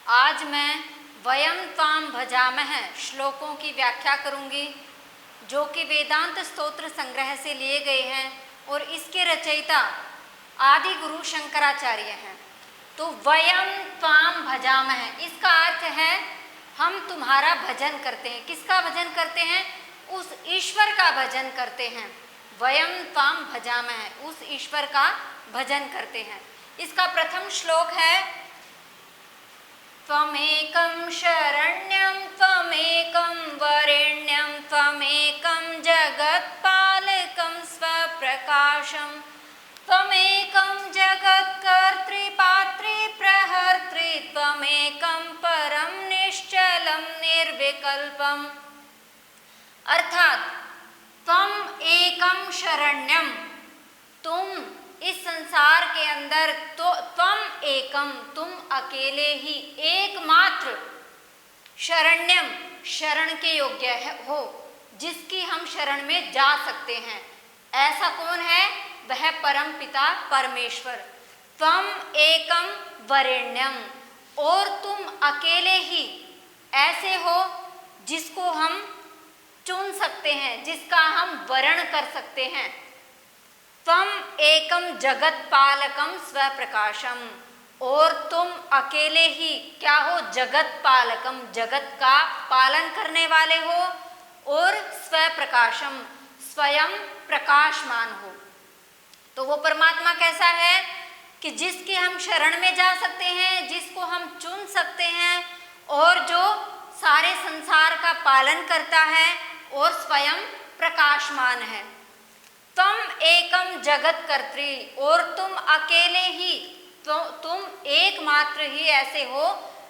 आज मैं वयम त्वाम भजामः श्लोकों की व्याख्या करूंगी, जो कि वेदांत स्तोत्र संग्रह से लिए गए हैं और इसके रचयिता आदि गुरु शंकराचार्य हैं। तो वयम त्वाम भजामः, इसका अर्थ है हम तुम्हारा भजन करते हैं। किसका भजन करते हैं? उस ईश्वर का भजन करते हैं। वयम त्वाम भजामः, उस ईश्वर का भजन करते हैं। इसका प्रथम श्लोक है त्वमेकं शरण्यं त्वमेकं वरेण्यं त्वमेकं जगत्पालकं स्वप्रकाशं त्वमेकं जगत्कर्त्री पात्री प्रहर्त्री त्वमेकं परं निश्चलं निर्विकल्पम्। अर्थात त्वम एकम शरण्यम, तुम इस संसार के अंदर तो त्वम एकम, तुम अकेले ही एकमात्र, शरण्यम, शरण के योग्य हो, जिसकी हम शरण में जा सकते हैं। ऐसा कौन है? वह परम पिता परमेश्वर। त्वम एकम वरेण्यम, और तुम अकेले ही ऐसे हो जिसको हम चुन सकते हैं, जिसका हम वरण कर सकते हैं। त्वम एकम जगत पालकम स्वप्रकाशम, और तुम अकेले ही क्या हो? जगत पालकम, जगत का पालन करने वाले हो, और स्वप्रकाशम, स्वयं प्रकाशमान हो। तो वो परमात्मा कैसा है कि जिसकी हम शरण में जा सकते हैं, जिसको हम चुन सकते हैं, और जो सारे संसार का पालन करता है और स्वयं प्रकाशमान है। तुम एकम जगत कर्त्री, और तुम अकेले ही, तो तुम एकमात्र ही ऐसे हो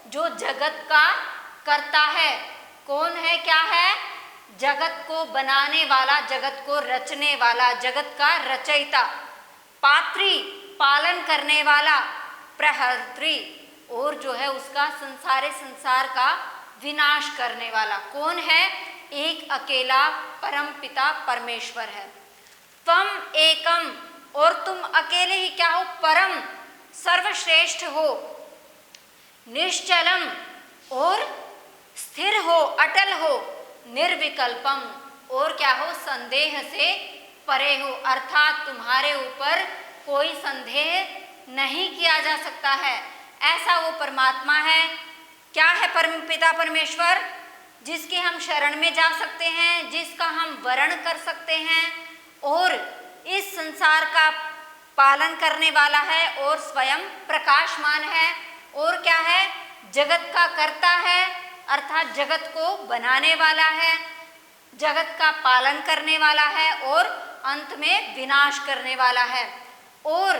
जो जगत का कर्ता है। कौन है? क्या है? जगत को बनाने वाला, जगत को रचने वाला, जगत का रचयिता, पात्री, पालन करने वाला, प्रहर्त्री, और जो है उसका संसार का विनाश करने वाला। कौन है? एक अकेला परम पिता परमेश्वर है। तुम एकम, और तुम अकेले ही क्या हो? परम, सर्वश्रेष्ठ हो, निश्चलम, और स्थिर हो, अटल हो, निर्विकल्पम, और क्या हो? संदेह से परे हो। अर्थात तुम्हारे ऊपर कोई संदेह नहीं किया जा सकता है। ऐसा वो परमात्मा है। क्या है परम पिता परमेश्वर? जिसके हम शरण में जा सकते हैं, जिसका हम वरण कर सकते हैं, और इस संसार का पालन करने वाला है, और स्वयं प्रकाशमान है। और क्या है? जगत का कर्ता है, अर्थात जगत को बनाने वाला है, जगत का पालन करने वाला है, और अंत में विनाश करने वाला है। और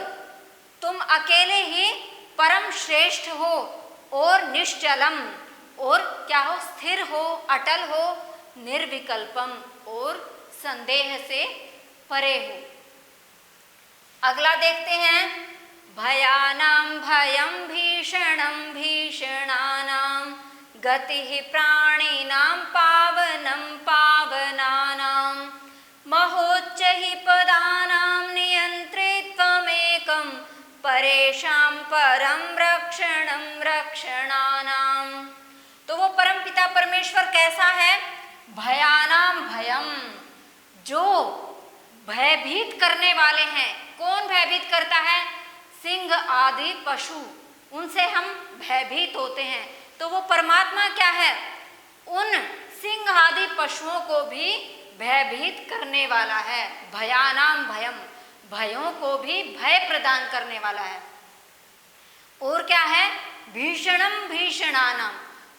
तुम अकेले ही परम श्रेष्ठ हो, और निश्चलम, और क्या हो? स्थिर हो, अटल हो, निर्विकल्पम, और संदेह से परे हो। अगला देखते हैं, भयानां भयं भीषणं भीषणानां गतिः प्राणिनां पावनं पावनानां महोच्चैः पदानां नियन्त्रित्वमेकं परेषां परं रक्षणं रक्षणानां। तो वो परम पिता परमेश्वर कैसा है? भयानां भयम, जो भयभीत करने वाले हैं। कौन भयभीत करता है? सिंह आदि पशु, उनसे हम भयभीत होते हैं। तो वो परमात्मा क्या है? उन सिंह आदि पशुओं को भी भयभीत करने वाला है। भयानां भयम, भयों को भी भय प्रदान करने वाला है। और क्या है? भीषणम भीषणानाम,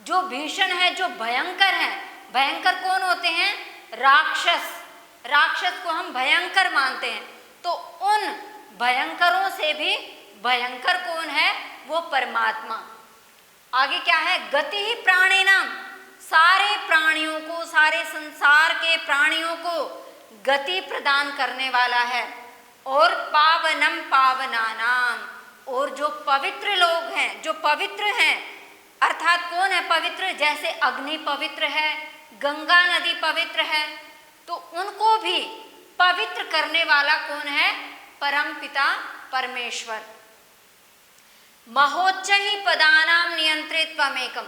जो भीषण है, जो भयंकर है। भयंकर कौन होते हैं? राक्षस। राक्षस को हम भयंकर मानते हैं। तो उन भयंकरों से भी भयंकर कौन है? वो परमात्मा। आगे क्या है? गति ही प्राणिनाम, सारे प्राणियों को, सारे संसार के प्राणियों को गति प्रदान करने वाला है। और पावनम पावनानाम, और जो पवित्र लोग हैं, जो पवित्र हैं, अर्थात कौन है पवित्र? जैसे अग्नि पवित्र है, गंगा नदी पवित्र है, तो उनको भी पवित्र करने वाला कौन है? परम पिता परमेश्वर। महोच्चैः पदानां नियंत्रित्वमेकं नियंत्रित त्वमेकम,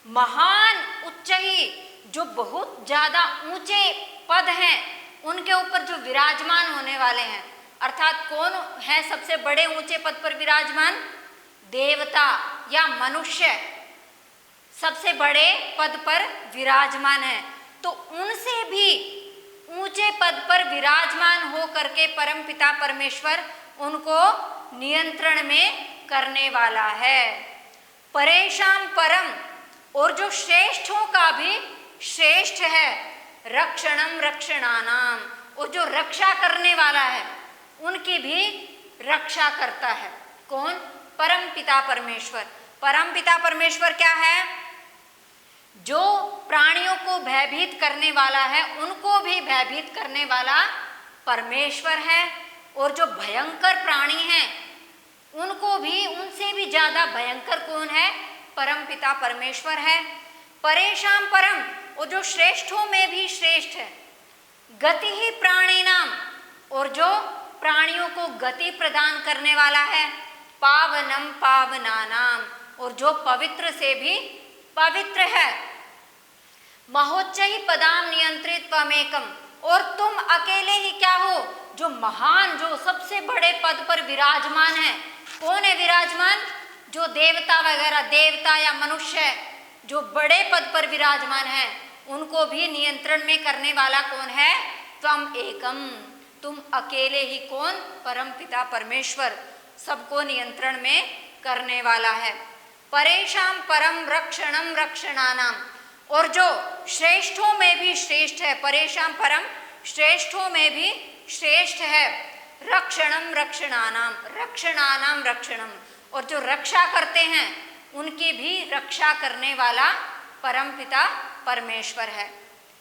महान उच्च ही जो बहुत ज्यादा ऊंचे पद हैं उनके ऊपर जो विराजमान होने वाले हैं, अर्थात कौन है सबसे बड़े ऊंचे पद पर विराजमान? देवता या मनुष्य सबसे बड़े पद पर विराजमान है। तो उनसे भी ऊंचे पद पर विराजमान हो करके परम पिता परमेश्वर उनको नियंत्रण में करने वाला है। परेशान परम, और जो श्रेष्ठों का भी श्रेष्ठ है, रक्षणम रक्षणानाम, और जो रक्षा करने वाला है उनकी भी रक्षा करता है। कौन? परम पिता परमेश्वर। परम पिता परमेश्वर क्या है? जो प्राणियों को भयभीत करने वाला है उनको भी भयभीत करने वाला परमेश्वर है, और जो भयंकर प्राणी हैं उनको भी, उनसे भी ज्यादा भयंकर कौन है? परम पिता परमेश्वर है। परेशान परम, और जो श्रेष्ठों में भी श्रेष्ठ है। गति ही प्राणी नाम, और जो प्राणियों को गति प्रदान करने वाला है। पावनम पावनानाम, और जो पवित्र से भी पवित्र है। महोच्चहि पदाम नियंत्रित त्वमेकम, और तुम अकेले ही क्या हो? जो महान, जो सबसे बड़े पद पर विराजमान है। कौन है विराजमान? जो देवता वगैरह, देवता या मनुष्य जो बड़े पद पर विराजमान है उनको भी नियंत्रण में करने वाला कौन है? त्वम एकम, तुम अकेले ही। कौन? परम पिता परमेश्वर सबको नियंत्रण में करने वाला है। परेशान परम रक्षणम रक्षणानाम, और जो श्रेष्ठों में भी श्रेष्ठ है। परेशान परम, श्रेष्ठों में भी श्रेष्ठ है। रक्षणम रक्षणानाम, रक्षणानाम रक्षणम, और जो रक्षा करते हैं उनकी भी रक्षा करने वाला परम पिता परमेश्वर है।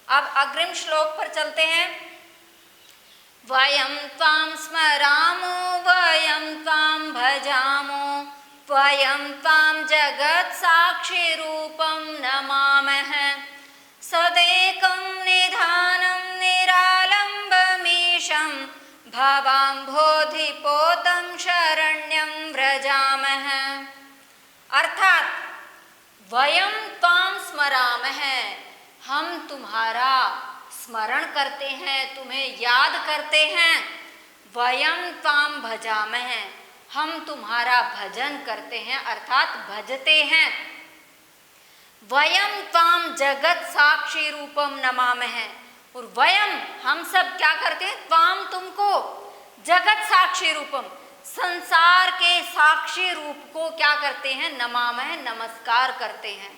अब अग्रिम श्लोक पर चलते हैं। वयं त्वां स्मरामो वयं त्वां भजामो वयं त्वां जगत् साक्षी रूपं नमामः सदेकं निधानं निरालम्बमीशं भवाम्भोधिपोतं शरण्यं व्रजामः। अर्थात वयं त्वां स्मरामः, हम तुम्हारा स्मरण करते हैं, तुम्हें याद करते हैं। वयं त्वां भजामः, हम तुम्हारा भजन करते हैं अर्थात भजते हैं। वयं त्वां जगत साक्षी रूपम नमामः, और वयम हम सब क्या करते हैं? त्वाम तुमको, जगत साक्षी रूपम संसार के साक्षी रूप को क्या करते हैं? नमामः नमस्कार करते हैं।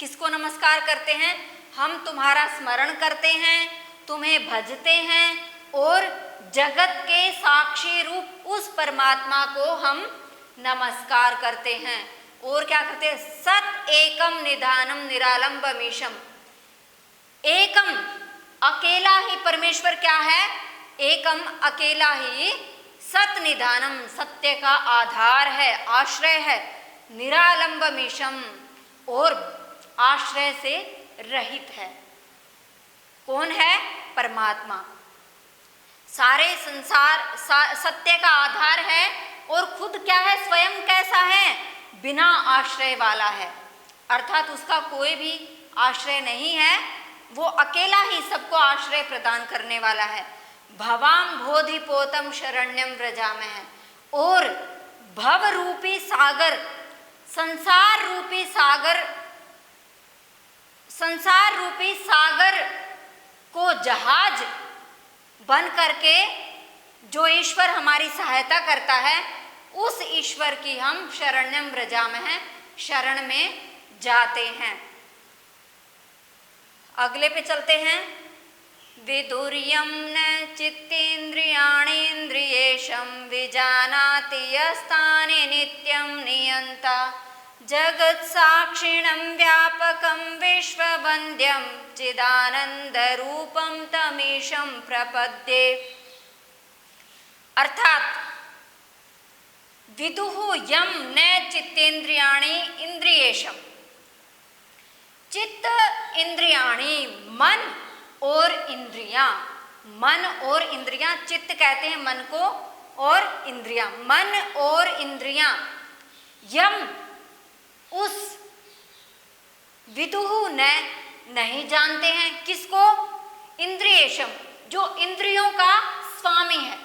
किसको नमस्कार करते हैं? हम तुम्हारा स्मरण करते हैं, तुम्हें भजते हैं, और जगत के साक्षी रूप उस परमात्मा को हम नमस्कार करते हैं। और क्या करते हैं? सत एकम निधानम निरालंबमीशम, एकम अकेला ही परमेश्वर क्या है? एकम अकेला ही, सत निधानम सत्य का आधार है, आश्रय है, निरालंबमीशम और आश्रय से रहित है। कौन है? परमात्मा। सारे संसार सत्य का आधार है, और खुद क्या है? स्वयं कैसा है? बिना आश्रय वाला है, अर्थात उसका कोई भी आश्रय नहीं है, वो अकेला ही सबको आश्रय प्रदान करने वाला है। भवाम बोधिपोतम शरण्यम व्रजामः, और भव रूपी सागर, संसार रूपी सागर को जहाज बन करके जो ईश्वर हमारी सहायता करता है, उस ईश्वर की हम शरण्यम व्रजामः शरण में जाते हैं। अगले पे चलते हैं। विदुर्यं न चित्तेन्द्रियाणीन्द्रियेशं विजानाति यस्तानि नित्यं नियन्ता जगत्साक्षिणं व्यापकं विश्ववन्द्यं चिदानन्दरूपं तमीशं प्रपद्ये। अर्थात विदुः यं न चित्तेन्द्रियाणि इंद्रियेशम, चित्त इंद्रियाणि मन और इंद्रियां, मन और इंद्रियां, चित्त कहते हैं मन को और इंद्रियां, मन और इंद्रियां, यम उस विदुहु न, नहीं जानते हैं किसको, इंद्रियेशम, जो इंद्रियों का स्वामी है,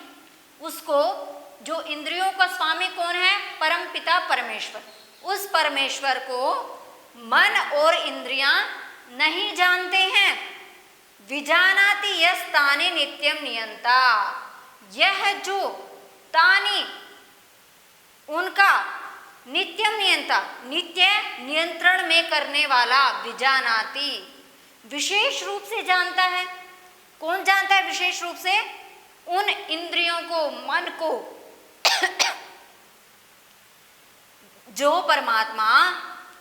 उसको, जो इंद्रियों का स्वामी कौन है, परम पिता परमेश्वर, उस परमेश्वर को मन और इंद्रियां नहीं जानते हैं। विजानाति यस तानि नित्यम नियंता, यह जो तानि उनका नित्यम नियंता, नित्य नियंत्रण में करने वाला, विजानाति विशेष रूप से जानता है। कौन जानता है विशेष रूप से, उन इंद्रियों को, मन को जो परमात्मा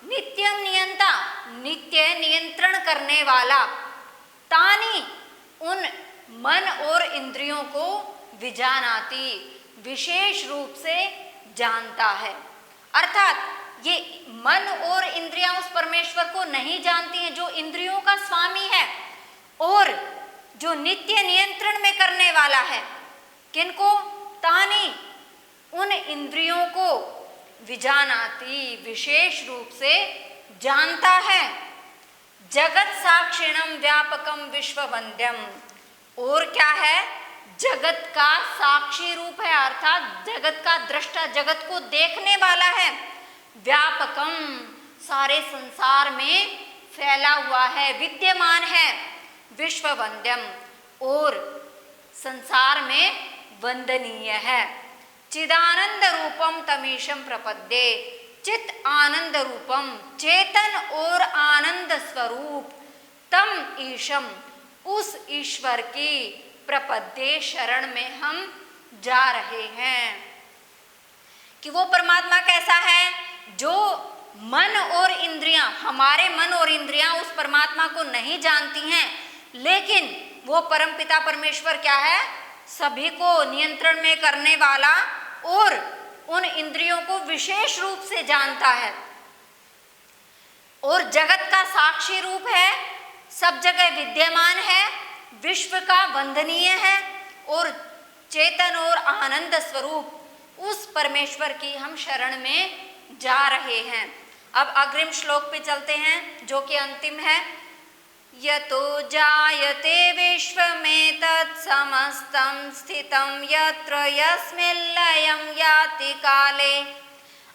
नित्यम नियंता, नित्य नियंत्रण करने वाला, तानी उन मन और इंद्रियों को, विजानाति विशेष रूप से जानता है। अर्थात ये मन और इंद्रियां उस परमेश्वर को नहीं जानती हैं जो इंद्रियों का स्वामी है और जो नित्य नियंत्रण में करने वाला है। किनको, तानी उन इंद्रियों को, विजानाति विशेष रूप से जानता है। जगत साक्षिणम व्यापकम विश्ववंद्यम, और क्या है, जगत का साक्षी रूप है, अर्थात जगत का दृष्टा, जगत को देखने वाला है। व्यापकम सारे संसार में फैला हुआ है, विद्यमान है। विश्ववंद्यम और संसार में वंदनीय है। चिदानंद रूपम तमीशम प्रपद्ये, चित आनंद रूपम, चेतन और आनंद स्वरूप, तम ईशम उस ईश्वर की प्रपद्ये शरण में हम जा रहे हैं। कि वो परमात्मा कैसा है, जो मन और इंद्रियां, हमारे मन और इंद्रियां उस परमात्मा को नहीं जानती हैं, लेकिन वो परमपिता परमेश्वर क्या है, सभी को नियंत्रण में करने वाला और उन इंद्रियों को विशेष रूप से जानता है और जगत का साक्षी रूप है, सब जगह विद्यमान है, विश्व का वंदनीय है और चेतन और आनंद स्वरूप, उस परमेश्वर की हम शरण में जा रहे हैं। अब अग्रिम श्लोक पे चलते हैं जो कि अंतिम है। यतो जायते विश्वमेतत् समस्तं स्थितं यत्र यस्मिन् लयं याति काले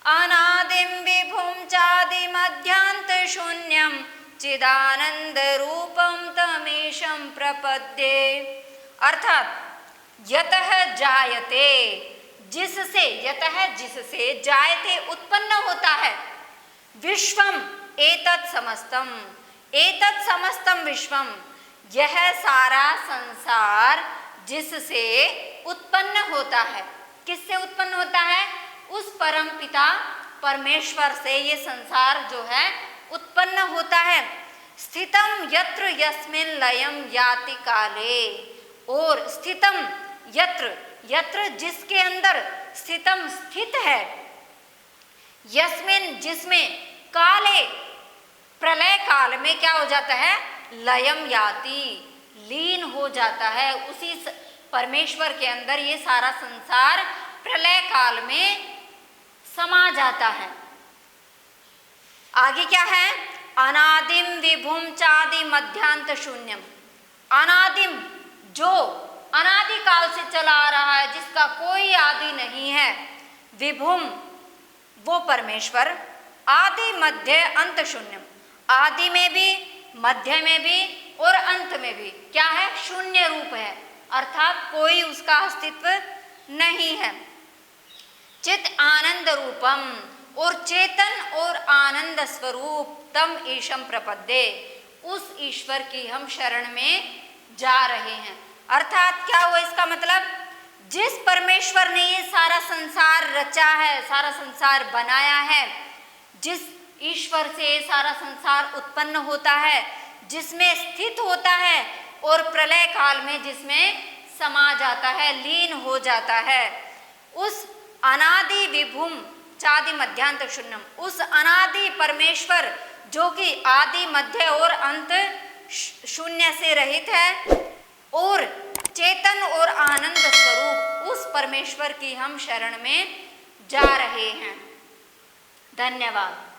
अनादिं विभुं चादिमध्यान्तशून्यं चिदानन्दरूपं तमीशं प्रपद्ये। अर्थात यतः जायते, जिससे, यतः जिससे, जायते उत्पन्न होता है, विश्वम एतत् समस्तम, एतत् समस्तम विश्वम, यह सारा संसार जिससे उत्पन्न होता है। किससे उत्पन्न होता है, उस परम पिता परमेश्वर से ये संसार जो है उत्पन्न होता है। स्थितम यत्र यस्मिन् लयं याति काले, और स्थितम यत्र, यत्र जिसके अंदर, स्थितम स्थित है, यस्मिन् जिसमें, काले प्रलय काल में क्या हो जाता है, लयम याति लीन हो जाता है, उसी परमेश्वर के अंदर ये सारा संसार प्रलय काल में समा जाता है। आगे क्या है, अनादिम विभुम चादि मध्यांत शून्यम, अनादिम जो अनादि काल से चला आ रहा है, जिसका कोई आदि नहीं है, विभुम वो परमेश्वर, आदि मध्य अंत शून्यम, आदि में भी, मध्य में भी और अंत में भी क्या है, शून्य रूप है, अर्थात कोई उसका अस्तित्व नहीं है। चित आनंद रूपम, और चेतन और आनंद स्वरूप, तम ईशम प्रपद्ये, उस ईश्वर की हम शरण में जा रहे हैं। अर्थात क्या हुआ इसका मतलब, जिस परमेश्वर ने ये सारा संसार रचा है, सारा संसार बनाया है, जिस ईश्वर से सारा संसार उत्पन्न होता है, जिसमें स्थित होता है और प्रलय काल में जिसमें समा जाता है, लीन हो जाता है, उस अनादि विभुम चादि मध्यांत शून्यम, उस अनादि परमेश्वर जो कि आदि मध्य और अंत शून्य से रहित है और चेतन और आनंद स्वरूप, उस परमेश्वर की हम शरण में जा रहे हैं। धन्यवाद।